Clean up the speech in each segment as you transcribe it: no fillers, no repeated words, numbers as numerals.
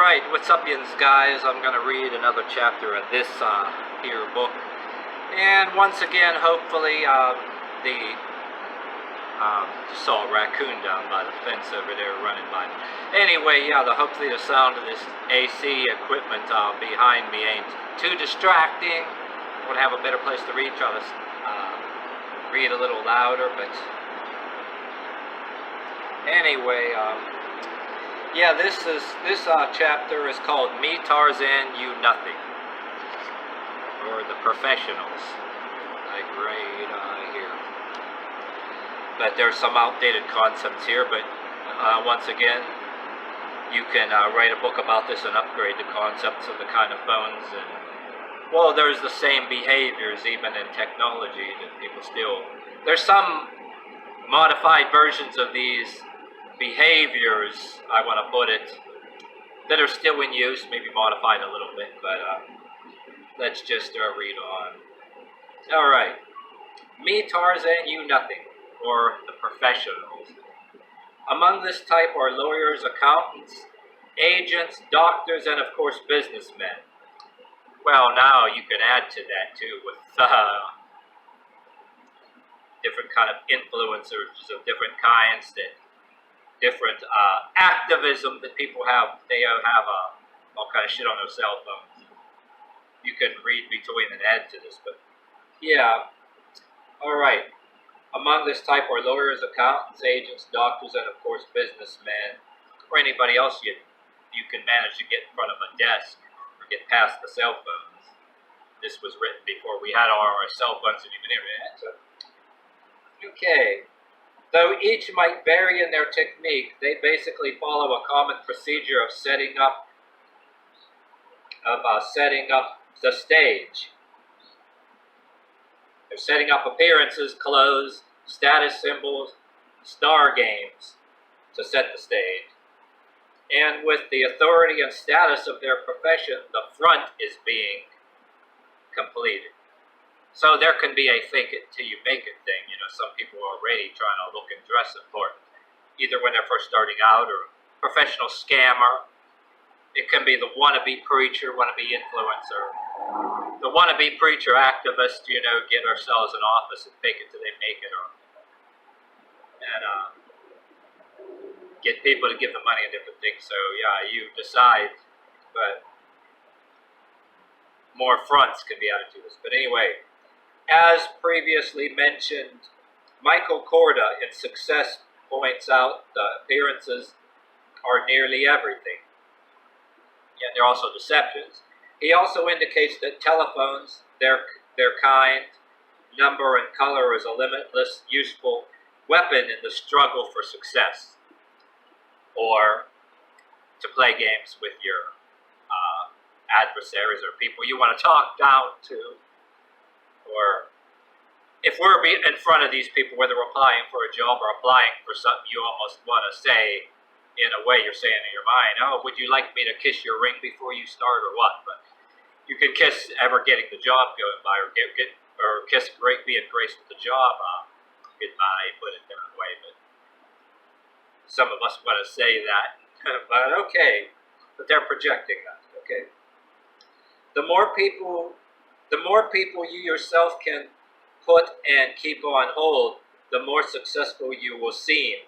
Alright, what's up, yins guys? I'm going to read another chapter of this here book. And once again, hopefully, just saw a raccoon down by the fence over there running by. Anyway, yeah, hopefully the sound of this AC equipment behind me ain't too distracting. I want to have a better place to read, try to read a little louder, but anyway, yeah, this chapter is called Me, Tarzan, You, Nothing, or The Professionals, like right here. But there's some outdated concepts here, but once again, you can write a book about this and upgrade the concepts of the kind of phones. And well, there's the same behaviors even in technology that people still, there's some modified versions of these behaviors, I want to put it, that are still in use, maybe modified a little bit, but let's just read on. Alright. Me, Tarzan, you, nothing, or the professionals. Among this type are lawyers, accountants, agents, doctors, and of course businessmen. Well, now you can add to that too with different kind of influencers of different kinds, that different activism that people have. They have all kind of shit on their cell phones. You can read between and add to this, but yeah. Alright. Among this type are lawyers, accountants, agents, doctors, and of course businessmen, or anybody else you can manage to get in front of a desk or get past the cell phones. This was written before we had our cell phones and even internet. So. Okay. Though each might vary in their technique, they basically follow a common procedure of setting up the stage. They're setting up appearances, clothes, status symbols, star games to set the stage. And with the authority and status of their profession, the front is being completed. So there can be a fake it till you make it thing. You know, some people are already trying to look and dress important, either when they're first starting out or professional scammer. It can be the wannabe preacher, wannabe influencer, the wannabe preacher activist, you know, get ourselves in office and fake it till they make it, and get people to give them money and different things. So yeah, you decide, but more fronts can be added to this. But anyway, as previously mentioned, Michael Korda in Success points out the appearances are nearly everything. Yet they're also deceptions. He also indicates that telephones, their kind, number, and color is a limitless, useful weapon in the struggle for success, or to play games with your adversaries or people you want to talk down to. Or if we're in front of these people, whether we're applying for a job or applying for something, you almost want to say, in a way, you're saying in your mind, oh, would you like me to kiss your ring before you start or what? But you can kiss ever getting the job going by, or kiss be in grace with the job goodbye, put it that way. But some of us want to say that, but okay. But they're projecting that, okay? The more people you yourself can put and keep on hold, the more successful you will seem.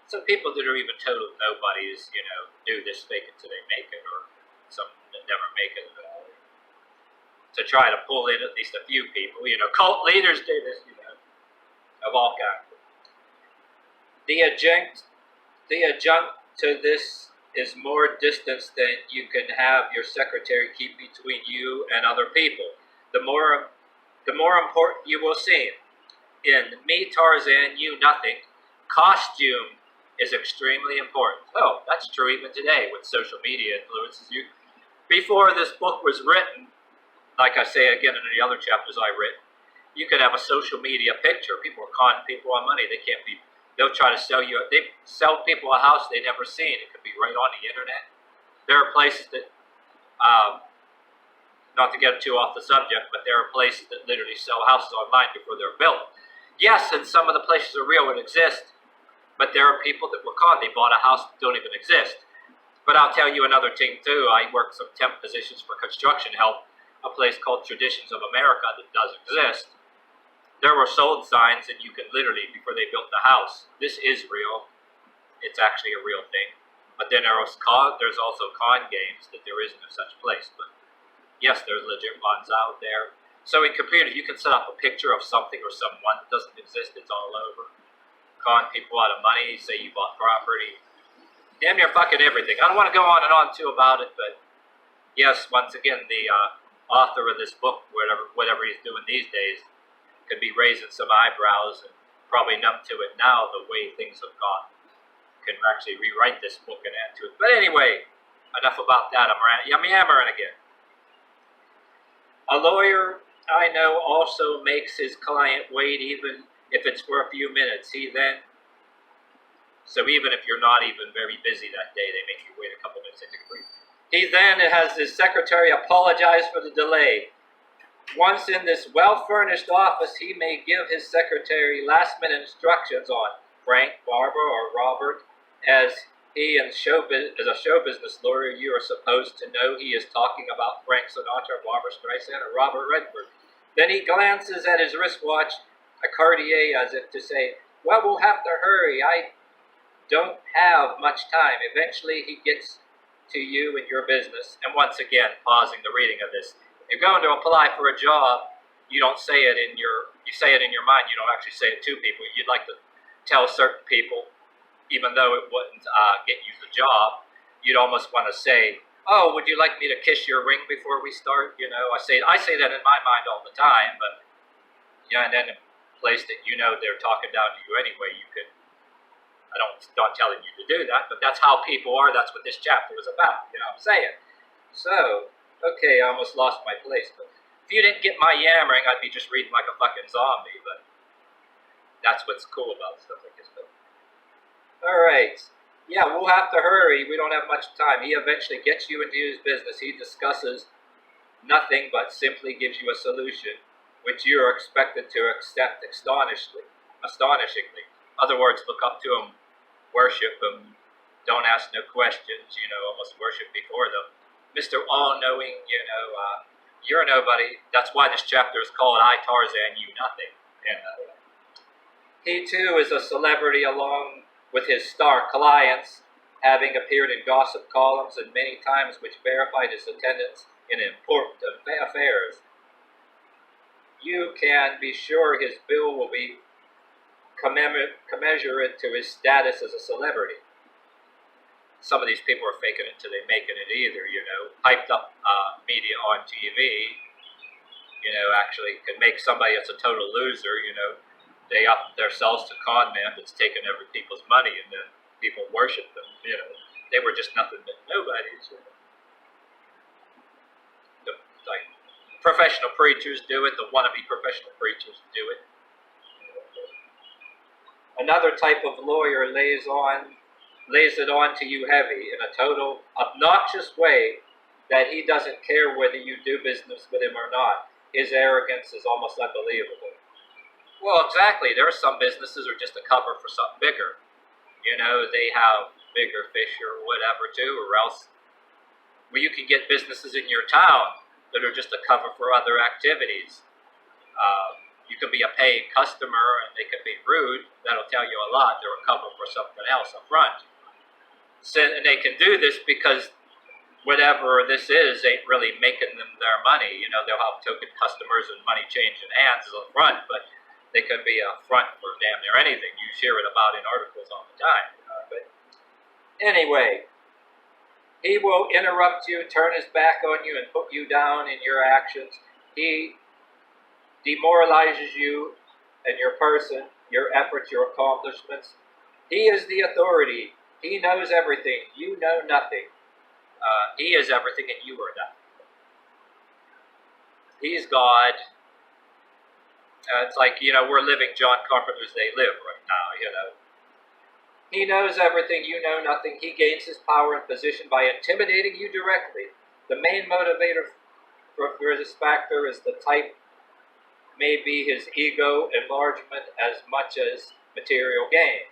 Some people that are even total nobodies, you know, do this fake it till they make it, or some that never make it at all. To try to pull in at least a few people, you know, cult leaders do this, you know, of all kinds. The adjunct to this is more distance than you can have your secretary keep between you and other people. The more important you will seem. In Me, Tarzan, You, Nothing, costume is extremely important. Oh, that's true even today with social media influences you. Before this book was written, like I say again in the other chapters I written, you could have a social media picture. People are conning people on money. They'll try to sell you, they sell people a house they never seen. It could be right on the internet. There are places that, not to get too off the subject, but there are places that literally sell houses online before they're built. Yes, and some of the places are real and exist, But there are people that were conned. They bought a house that don't even exist. But I'll tell you another thing too. I worked some temp positions for construction help, a place called Traditions of America that does exist. There were sold signs, and you could literally, before they built the house, this is real. It's actually a real thing. But then there's also con games that there is no such place. But yes, there's legit ones out there. So in computers, you can set up a picture of something or someone that doesn't exist. It's all over. Con people out of money, say you bought property. Damn near fucking everything. I don't want to go on and on too about it, but yes, once again, the author of this book, whatever he's doing these days, could be raising some eyebrows and probably numb to it now the way things have gone. Can actually rewrite this book and add to it. But anyway, enough about that. I'm yammering again. A lawyer I know also makes his client wait, even if it's for a few minutes. So even if you're not even very busy that day, they make you wait a couple minutes. He then has his secretary apologize for the delay. Once in this well-furnished office, he may give his secretary last-minute instructions on Frank, Barbara, or Robert. As a show business lawyer, you are supposed to know he is talking about Frank Sinatra, Barbara Streisand, or Robert Redford. Then he glances at his wristwatch, a Cartier, as if to say, well, we'll have to hurry. I don't have much time. Eventually he gets to you and your business. And once again, pausing the reading of this, if you're going to apply for a job, you say it in your mind, you don't actually say it to people. You'd like to tell certain people, even though it wouldn't get you the job, you'd almost want to say, oh, would you like me to kiss your ring before we start? I say that in my mind all the time, but and then in a place that they're talking down to you anyway, not telling you to do that, but that's how people are. That's what this chapter is about. You know what I'm saying? So, okay, I almost lost my place. But if you didn't get my yammering, I'd be just reading like a fucking zombie. But that's what's cool about stuff like this. All right. Yeah, we'll have to hurry. We don't have much time. He eventually gets you into his business. He discusses nothing but simply gives you a solution, which you are expected to accept astonishingly. In other words, look up to him, worship him, don't ask no questions, almost worship before them. Mr. All-Knowing, you're nobody. That's why this chapter is called I, Tarzan, You Nothing. He too is a celebrity along with his star clients, having appeared in gossip columns and many times which verified his attendance in important affairs. You can be sure his bill will be commensurate to his status as a celebrity. Some of these people are faking it till they're making it either, hyped up media on TV, actually can make somebody that's a total loser, they up themselves to con man that's taking every people's money, and then people worship them, they were just nothing but nobodies. Like professional preachers do it, the wannabe professional preachers do it. Another type of lawyer lays it on to you heavy in a total obnoxious way that he doesn't care whether you do business with him or not. His arrogance is almost unbelievable. Well, exactly. There are some businesses are just a cover for something bigger. They have bigger fish or whatever too, or else you can get businesses in your town that are just a cover for other activities. You could be a paying customer and they could be rude. That'll tell you a lot. They're a cover for something else up front. So, and they can do this because whatever this is ain't really making them their money. They'll have token customers and money changing hands up front, but they can be a front for damn near anything. You hear it about in articles all the time. But anyway, he will interrupt you, turn his back on you, and put you down in your actions. He demoralizes you and your person, your efforts, your accomplishments. He is the authority. He knows everything. You know nothing. He is everything and you are nothing. He's God. It's like, we're living John Carpenter's They Live right now, He knows everything, you know nothing. He gains his power and position by intimidating you directly. The main motivator for this factor is the type may be his ego enlargement as much as material gain.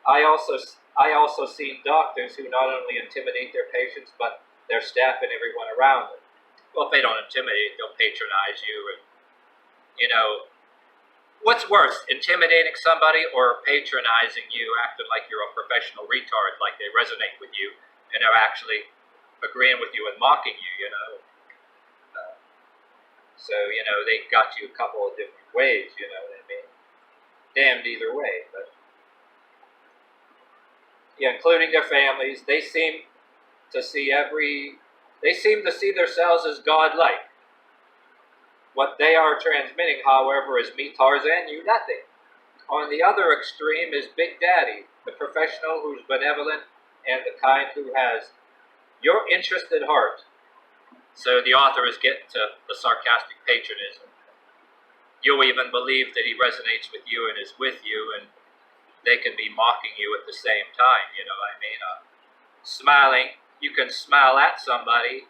I also I also seen doctors who not only intimidate their patients but their staff and everyone around them. Well, if they don't intimidate, they'll patronize you, and you know what's worse, intimidating somebody or patronizing you, acting like you're a professional retard, like they resonate with you and are actually agreeing with you and mocking you. So they got you a couple of different ways. You know what I mean? Damned either way, but yeah, including their families, they seem to see themselves as godlike. What they are transmitting, however, is me, Tarzan, you nothing. On the other extreme is Big Daddy, the professional who's benevolent and the kind who has your interest at heart. So the author is getting to the sarcastic patronism. You'll even believe that he resonates with you and is with you, and they can be mocking you at the same time. You know what I mean? Smiling, you can smile at somebody,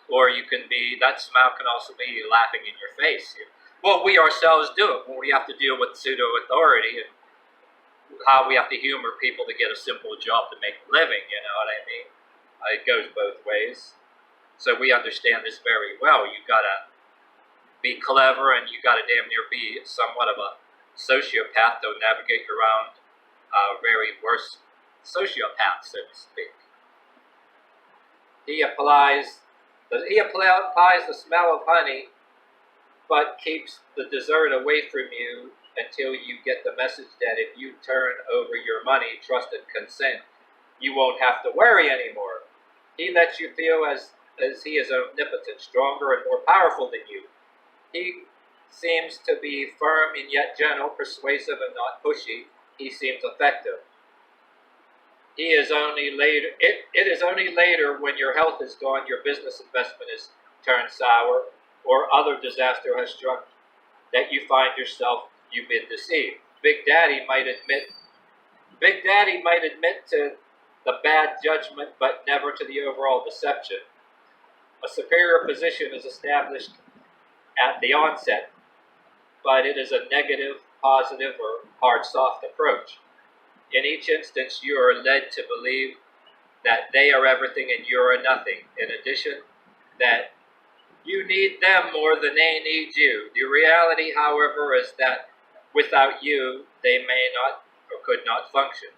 or that smile can also be laughing in your face. Well, we ourselves do it when we have to deal with pseudo-authority and how we have to humor people to get a simple job to make a living, you know what I mean? It goes both ways. So we understand this very well. You gotta be clever and you gotta damn near be somewhat of a sociopath to navigate around very worse sociopaths, so to speak. He applies the smell of honey, but keeps the dessert away from you until you get the message that if you turn over your money, trust and consent, you won't have to worry anymore. He lets you feel as he is omnipotent, stronger and more powerful than you. He seems to be firm and yet gentle, persuasive and not pushy. He seems effective. It is only later when your health is gone, your business investment is turned sour, or other disaster has struck, that you find yourself you've been deceived. Big Daddy might admit to the bad judgment, but never to the overall deception. A superior position is established at the onset, but it is a negative, positive, or hard-soft approach. In each instance, you are led to believe that they are everything and you are nothing. In addition, that you need them more than they need you. The reality, however, is that without you, they may not or could not function.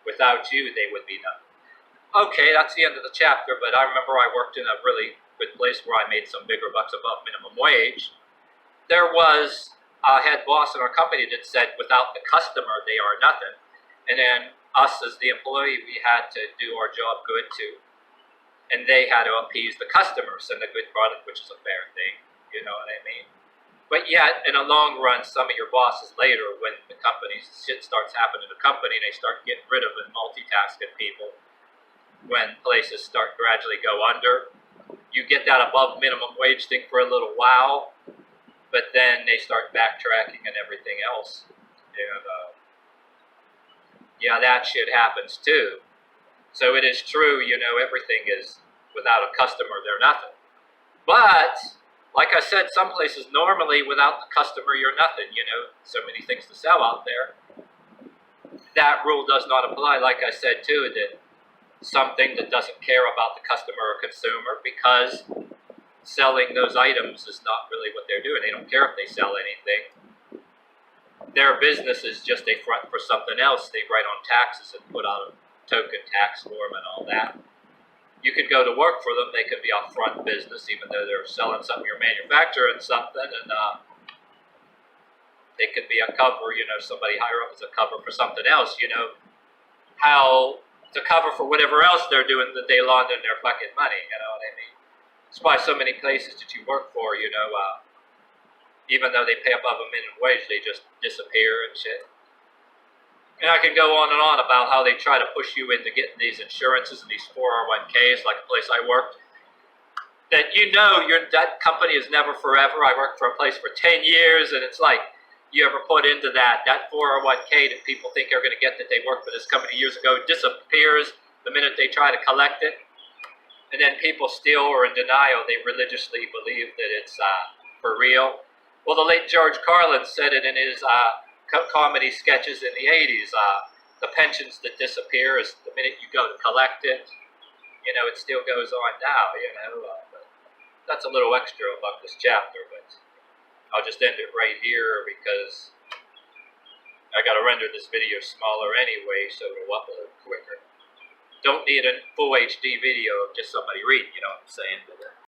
Without you, they would be nothing. Okay, that's the end of the chapter, but I remember I worked in a really good place where I made some bigger bucks above minimum wage. There was a head boss in our company that said, without the customer, they are nothing. And then us as the employee, we had to do our job good too. And they had to appease the customers and the good product, which is a fair thing. You know what I mean? But yet, in the long run, some of your bosses later, when the company's shit starts happening in the company, they start getting rid of and multitasking people. When places start gradually go under, you get that above minimum wage thing for a little while, but then they start backtracking and everything else. And yeah, that shit happens too. So it is true, everything is, without a customer, they're nothing. But, like I said, some places normally without the customer, you're nothing, so many things to sell out there. That rule does not apply, like I said too, that something that doesn't care about the customer or consumer, because selling those items is not really what they're doing. They don't care if they sell anything. Their business is just a front for something else. They write on taxes and put out a token tax form and all that. You could go to work for them. They could be a front business, even though they're selling something, you're manufacturing something, and they could be a cover, somebody higher up as a cover for something else, how to cover for whatever else they're doing that they launder their fucking money, you know what I mean? That's why so many places that you work for, even though they pay above a minimum wage, they just disappear and shit. And I can go on and on about how they try to push you into getting these insurances and these 401ks, like a place I worked. That that company is never forever. I worked for a place for 10 years, and it's like, you ever put into that 401k that people think are going to get that they worked for this company years ago disappears the minute they try to collect it. And then people still are in denial. They religiously believe that it's for real. Well, the late George Carlin said it in his comedy sketches in the 80s. the pensions that disappear is the minute you go to collect it. You know, it still goes on now. You know, but that's a little extra about this chapter, but I'll just end it right here because I got to render this video smaller anyway, so it'll upload quicker. Don't need a full HD video of just somebody reading, you know what I'm saying? But,